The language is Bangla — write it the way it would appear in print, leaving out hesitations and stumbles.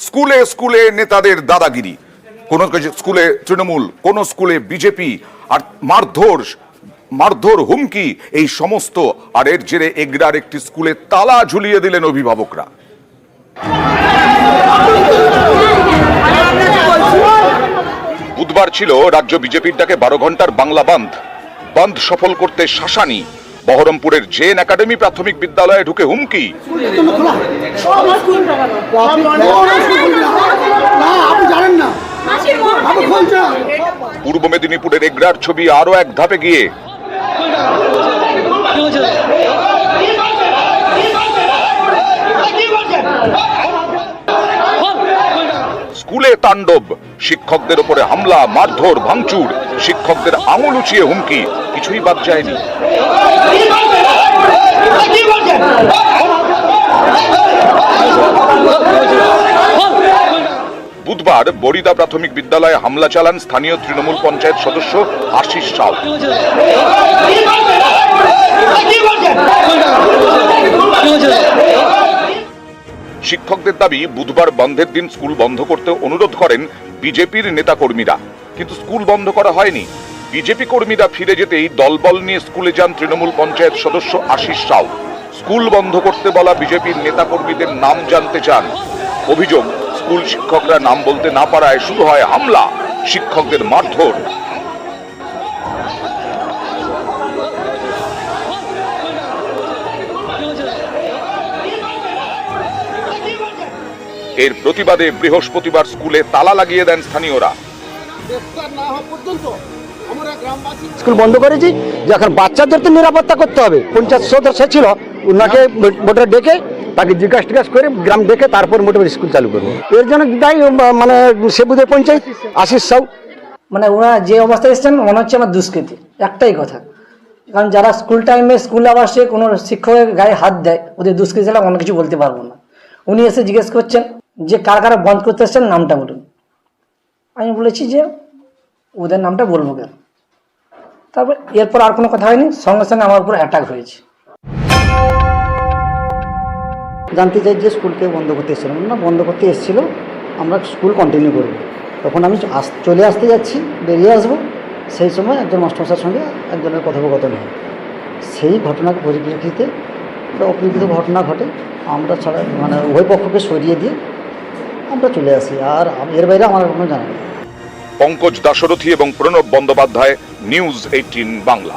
স্কুলে স্কুলে নেতাদের দাদাগিরি, কোন স্কুলে তৃণমূল, কোন স্কুলে বিজেপি, আর মারধর হুমকি এই সমস্ত। আর এর জেরে এগরার একটি স্কুলে তালা ঝুলিয়ে দিলেন অভিভাবকরা। বুধবার ছিল রাজ্য বিজেপির ডাকে 12 ঘন্টার বাংলা বন্ধ সফল করতে শাসানি। বহরমপুরের জেন একাডেমি প্রাথমিক বিদ্যালয়ে ঢুকে হুমকি। পূর্ব মেদিনীপুরের এগরার ছবি আরো এক ধাপে গিয়ে স্কুলে তাণ্ডব, শিক্ষকদের উপরে হামলা, মারধর, ভাঙচুর, শিক্ষকদের আঙুল উঁচিয়ে হুমকি, কিছুই বাদ যায়নি। বুধবার বরিদা প্রাথমিক বিদ্যালয়ে হামলা চালান স্থানীয় তৃণমূল পঞ্চায়েত সদস্য আশিস সাউ। শিক্ষকদের দাবি, বুধবার বন্ধের দিন স্কুল বন্ধ করতে অনুরোধ করেন বিজেপির নেতাকর্মীরা, কিন্তু স্কুল বন্ধ করা হয়নি। বিজেপি কর্মীরা ফিরে যেতেই দলবল নিয়ে স্কুলে যান তৃণমূল পঞ্চায়েত সদস্য আশিস সাউ। স্কুল বন্ধ করতে বলা বিজেপির নেতাকর্মীদের নাম জানতে চান। অভিযোগ, স্কুল শিক্ষকরা নাম বলতে না পারায় শুরু হয় হামলা, শিক্ষকদের মারধর। এর প্রতিবাদে বৃহস্পতিবার স্কুলে তালা লাগিয়ে দেন স্থানীয়রা। স্কুল বন্ধ করেছি, যখন বাচ্চাদের তো নিরাপত্তা করতে হবে। পঞ্চায়েত সদস্য ছিল, ওনাকে ভোটার ডেকে তাকে জিজ্ঞাসা করে গ্রাম ডেকে তারপর মোটামুটি স্কুল চালু করবো। এর জন্য দায়ী মানে সেবুদের পঞ্চায়েত আশিস সাউ। মানে ওনারা যে অবস্থায় এসেছেন মনে হচ্ছে আমার দুষ্কৃতি, একটাই কথা। কারণ যারা স্কুল টাইমে স্কুল আবাসে কোনো শিক্ষকের গায়ে হাত দেয়, ওদের দুষ্কৃতি ছাড়া অন্য কিছু বলতে পারবো না। উনি এসে জিজ্ঞেস করছেন যে কারা কারা বন্ধ করতে এসছেন, নামটা বলুন। আমি বলেছি যে ওদের নামটা বলবো কেন। তারপর এরপর আর কোনো কথা হয়নি, সঙ্গে সঙ্গে আমার উপর অ্যাটাক হয়েছে। জানতে চাই যে স্কুলকে বন্ধ করতে এসেছিলাম না, বন্ধ করতে এসেছিল, আমরা স্কুল কন্টিনিউ করব। তখন আমি চলে আসতে যাচ্ছি, বেরিয়ে আসবো, সেই সময় একজন মাস্টারমশাইয়ের সঙ্গে একজনের কথোপকথন হয়। সেই ঘটনার পরিপ্রেক্ষিতে একটা অপ্রীতিকর ঘটনা ঘটে। আমরা ছাড়া মানে উভয় পক্ষকে সরিয়ে দিয়ে আমরা চলে আসি। আর এর বাইরে আমার কোনো জানা নেই। পঙ্কজ দাশরথী এবং প্রণব বন্দ্যোপাধ্যায়, নিউজ 18 বাংলা।